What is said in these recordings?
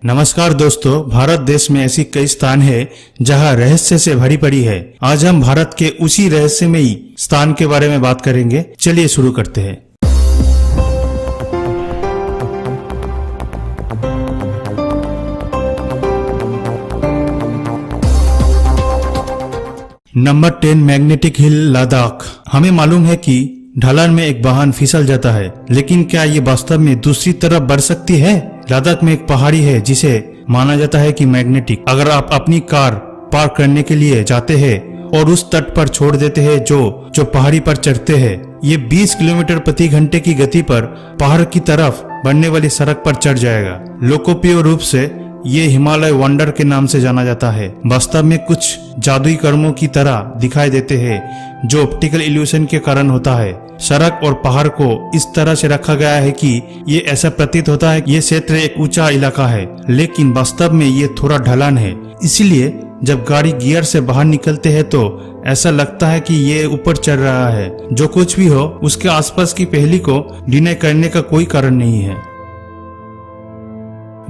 नमस्कार दोस्तों, भारत देश में ऐसी कई स्थान है जहां रहस्य से भरी पड़ी है। आज हम भारत के उसी रहस्यमयी स्थान के बारे में बात करेंगे। चलिए शुरू करते हैं। Number 10, magnetic hill, Ladakh. हमें मालूम है कि ढलान में एक वाहन फिसल जाता है, लेकिन क्या ये वास्तव में दूसरी तरफ बढ़ सकती है? लद्दाख में एक पहाड़ी है जिसे माना जाता है कि मैग्नेटिक। अगर आप अपनी कार पार्क करने के लिए जाते हैं और उस तट पर छोड़ देते हैं जो पहाड़ी पर चढ़ते हैं, ये 20 किलोमीटर प्रति घंटे की गति पर पहाड़ की तरफ बढ़ने वाली सड़क पर चढ़ जाएगा। लोकप्रिय रूप से ये हिमालय वंडर के नाम से जाना जाता है। वास्तव में कुछ जादुई कर्मों की तरह दिखाई देते हैं जो ऑप्टिकल इल्यूशन के कारण होता है। सड़क और पहाड़ को इस तरह से रखा गया है कि ये ऐसा प्रतीत होता है कि ये क्षेत्र एक ऊंचा इलाका है, लेकिन वास्तव में ये थोड़ा ढलान है। इसीलिए जब गाड़ी गियर से बाहर निकलते हैं तो ऐसा लगता है कि ये ऊपर चढ़ रहा है। जो कुछ भी हो, उसके आसपास की पहेली को डिनाई करने का कोई कारण नहीं है।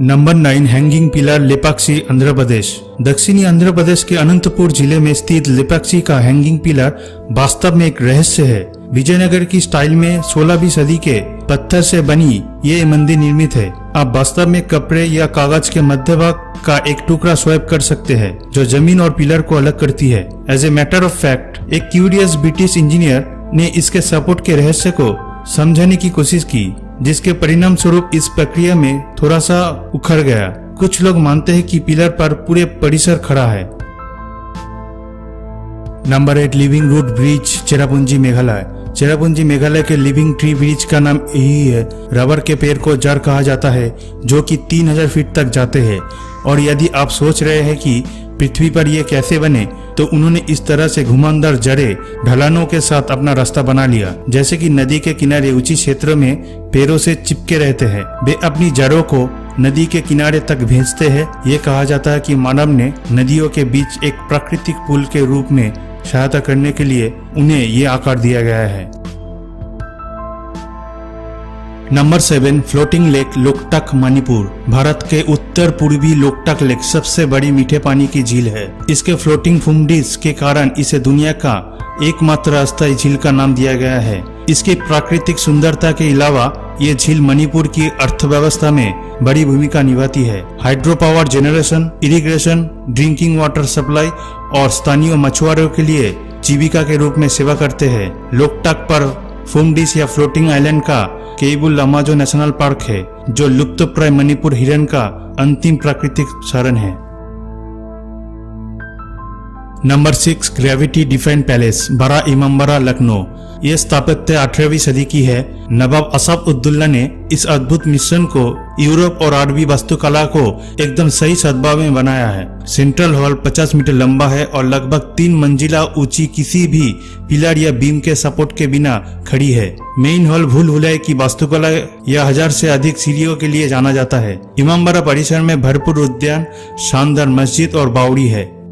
Number 9, hanging pillar, Lepakshi, Andhra Pradesh. दक्षिणी आंध्र प्रदेश के अनंतपुर जिले में स्थित लेपाक्षी का हैंगिंग पिलर वास्तव में एक रहस्य है। विजयनगर की स्टाइल में 16वीं सदी के पत्थर से बनी ये मंदिर निर्मित है। आप वास्तव में कपड़े या कागज के मध्य भाग का एक टुकड़ा स्वैप कर सकते हैं जो जमीन और पिलर को अलग करती है। As a matter of fact, एक क्यूरियस ब्रिटिश इंजीनियर ने इसके सपोर्ट के रहस्य को समझने की कोशिश की, जिसके परिणाम स्वरूप इस प्रक्रिया में थोड़ा सा उखड़ गया। कुछ लोग मानते हैं कि पिलर पर पूरे परिसर खड़ा है। Number 8, living root bridge, Cherrapunji, Meghalaya. Cherrapunji Meghalaya के लिविंग ट्री ब्रिज का नाम यही है। रबर के पेड़ को जड़ कहा जाता है जो कि 3000 फीट तक जाते हैं। और यदि आप सोच रहे हैं कि पृथ्वी पर ये कैसे बने, तो उन्होंने इस तरह से घुमावदार जड़े ढलानों के साथ अपना रास्ता बना लिया, जैसे कि नदी के किनारे ऊंची क्षेत्र में पेड़ों से चिपके रहते हैं। वे अपनी जड़ों को नदी के किनारे तक भेजते हैं। ये कहा जाता है कि मानव ने नदियों के बीच एक प्राकृतिक पुल के रूप में सहायता करने के लिए उन्हें ये आकार दिया गया है। Number 7, floating lake, Loktak, Manipur. Bharat के उत्तर पूर्वी लोकटक लेक सबसे बड़ी मीठे पानी की झील है। इसके फ्लोटिंग फुमडीज के कारण इसे दुनिया का एकमात्र अस्थायी झील का नाम दिया गया है। इसकी प्राकृतिक सुंदरता के अलावा ये झील मणिपुर की अर्थव्यवस्था में बड़ी भूमिका निभाती है। Hydro power generation, irrigation, drinking water supply और स्थानीय मछुआरों के लिए जीविका के रूप में सेवा करते हैं। लोकटक पर फुमडीज या फ्लोटिंग आइलैंड का केबुल लमाजो नेशनल पार्क है, जो लुप्तप्राय मणिपुर हिरन का अंतिम प्राकृतिक शरण है। नंबर 6, ग्रेविटी डिफेंस पैलेस, बड़ा इमामबाड़ा, लखनऊ। ये स्थापत्य 18वीं सदी की है। नवाब असाफ-उद-दौला ने इस अद्भुत मिश्रण को यूरोप और अरबी वास्तुकला को एकदम सही सद्भाव में बनाया है। सेंट्रल हॉल 50 मीटर लंबा है और लगभग 3 मंजिला ऊंची किसी भी पिलर या बीम के सपोर्ट के बिना खड़ी है। मेन हॉल भूल भुलैया की वास्तुकला या 1000 से अधिक सीढ़ियों के लिए जाना जाता है। इमामबाड़ा परिसर में भरपूर उद्यान, शानदार मस्जिद और बावड़ी है।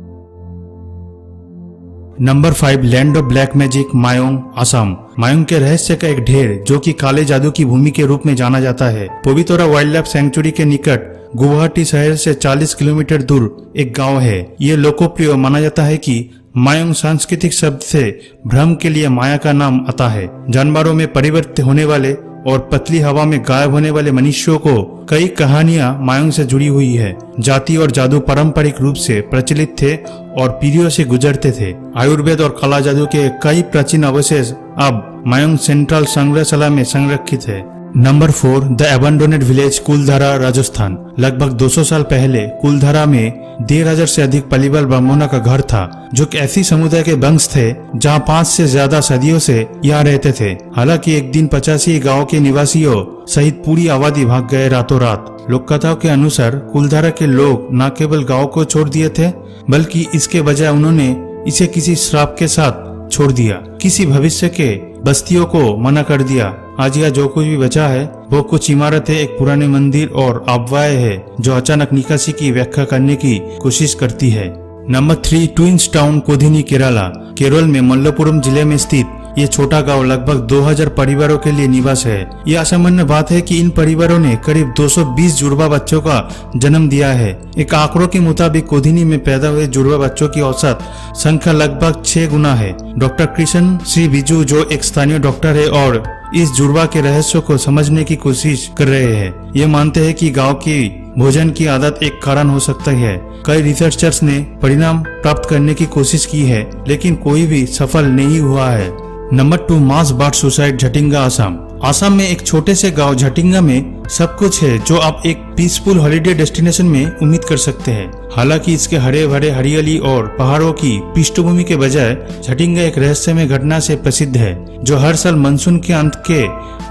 Number 5, land of black magic, Mayong, Assam. Mayong के रहस्य का एक ढेर जो कि काले जादू की भूमि के रूप में जाना जाता है। पवित्रा वाइल्ड लाइफ सेंचुरी के निकट गुवाहाटी शहर से 40 किलोमीटर दूर एक गांव है। ये लोकप्रिय माना जाता है कि मायोंग सांस्कृतिक शब्द से भ्रम के लिए माया का नाम आता है। जानवरों में परिवर्तित होने वाले और पतली हवा में गायब होने वाले मनुष्यों को कई कहानियां मायोंग से जुड़ी हुई है। जाति और जादू पारंपरिक रूप से प्रचलित थे और पीढ़ियों से गुजरते थे। आयुर्वेद और काला जादू के कई प्राचीन अवशेष अब मायोंग सेंट्रल संग्रहशाला में संरक्षित है। नंबर 4, द एबंडोनेड विलेज, कुलधारा, राजस्थान। लगभग 200 साल पहले कुलधारा में 1500 से अधिक पलीबल ब्राह्मणों का घर था, जो कि ऐसी समुदाय के वंश थे जहां 5 से ज्यादा सदियों से यहाँ रहते थे। हालांकि एक दिन 85 गांव के निवासियों सहित पूरी आबादी भाग गए रातों रात। लोक कथाओं के अनुसार कुलधारा के लोग न केवल गांव को छोड़ दिए थे, बल्कि इसके बजाय उन्होंने इसे किसी श्राप के साथ छोड़ दिया। किसी भविष्य के बस्तियों को मना कर दिया। आज यह जो कुछ भी बचा है वो कुछ इमारतें, एक पुराने मंदिर और आबवाएं है जो अचानक निकासी की व्याख्या करने की कोशिश करती है। Number 3, twins town, Kodinhi, Kerala. Kerala में मल्लपुरम जिले में स्थित ये छोटा गांव लगभग 2000 परिवारों के लिए निवास है। ये असामान्य बात है कि इन परिवारों ने करीब 220 जुड़वा बच्चों का जन्म दिया है। एक आंकड़ों के मुताबिक कोधिनी में पैदा हुए जुड़वा बच्चों की औसत संख्या लगभग 6 गुना है। डॉक्टर कृष्ण श्री बिजू जो एक स्थानीय डॉक्टर है और इस जुड़वा के रहस्य को समझने की कोशिश कर रहे हैं। ये मानते हैं कि गांव की भोजन की आदत एक कारण हो सकता है। कई रिसर्चर्स ने परिणाम प्राप्त करने की कोशिश की है, लेकिन कोई भी सफल नहीं हुआ है। नंबर 2, मास बर्ड सुसाइड, झटिंगा, असम। असम में एक छोटे से गांव झटिंगा में सब कुछ है जो आप एक पीसफुल हॉलिडे डेस्टिनेशन में उम्मीद कर सकते हैं। हालांकि इसके हरे भरे हरियाली और पहाड़ों की पृष्ठभूमि के बजाय झटिंगा एक रहस्यमय घटना से प्रसिद्ध है जो हर साल मानसून के अंत के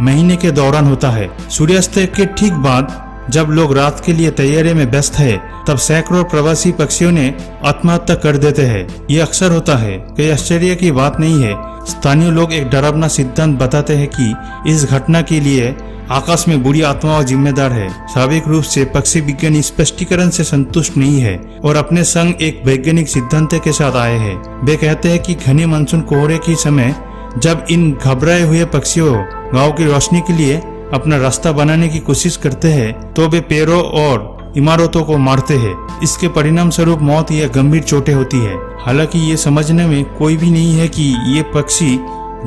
महीने के दौरान होता है। सूर्यास्त के ठीक बाद जब लोग रात के लिए तैयारी में व्यस्त है, तब सैकड़ों प्रवासी पक्षियों ने आत्महत्या कर देते हैं। ये अक्सर होता है। कोई आश्चर्य की बात नहीं है। स्थानीय लोग एक डरावना सिद्धांत बताते हैं कि इस घटना के लिए आकाश में बुरी आत्माओं जिम्मेदार है। स्वाभाविक रूप से पक्षी विज्ञानी स्पष्टीकरण से संतुष्ट नहीं है और अपने संग एक वैज्ञानिक सिद्धांत के साथ आए हैं। वे कहते हैं कि घने मानसून कोहरे के समय जब इन घबराए हुए पक्षियों गांव की रोशनी के लिए अपना रास्ता बनाने की कोशिश करते हैं, तो वे पेड़ों और इमारतों को मारते हैं। इसके परिणाम स्वरूप मौत या गंभीर चोटें होती है। हालांकि ये समझने में कोई भी नहीं है कि ये पक्षी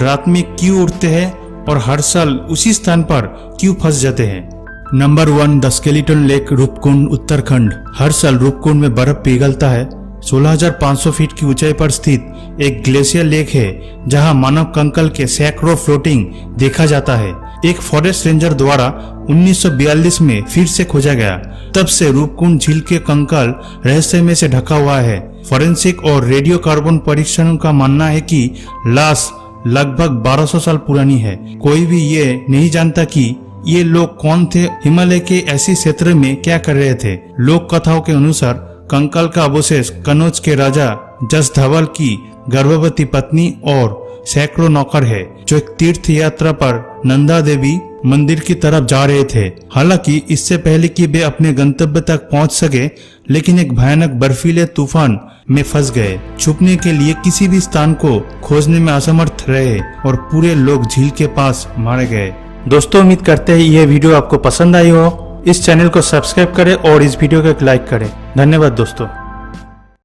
रात में क्यों उड़ते हैं और हर साल उसी स्थान पर क्यों फंस जाते हैं। Number 1, the skeleton lake, Roopkund, Uttarakhand. हर साल रूपकुंड में बर्फ पिघलता है। 16,500 फीट की ऊंचाई पर स्थित एक ग्लेशियर लेक है जहां मानव कंकाल के सैकड़ों फ्लोटिंग देखा जाता है। एक फॉरेस्ट रेंजर द्वारा 1942 में फिर से खोजा गया। तब से रूपकुंड झील के कंकाल रहस्यमय से ढका हुआ है। फॉरेंसिक और रेडियो कार्बन परीक्षणों का मानना है कि लाश लगभग 1200 साल पुरानी है। कोई भी ये नहीं जानता कि ये लोग कौन थे, हिमालय के ऐसे क्षेत्र में क्या कर रहे थे। लोक कथाओं के अनुसार कंकाल का अवशेष कनौज के राजा जस धवल की गर्भवती पत्नी और सैकड़ों नौकर है जो एक तीर्थ यात्रा पर नंदा देवी मंदिर की तरफ जा रहे थे। हालांकि इससे पहले कि वे अपने गंतव्य तक पहुंच सके, लेकिन एक भयानक बर्फीले तूफान में फंस गए। छुपने के लिए किसी भी स्थान को खोजने में असमर्थ रहे और पूरे लोग झील के पास मारे गए। दोस्तों, उम्मीद करते हैं यह वीडियो आपको पसंद आई हो। इस चैनल को सब्सक्राइब करें और इस वीडियो को एक लाइक करें। धन्यवाद दोस्तों।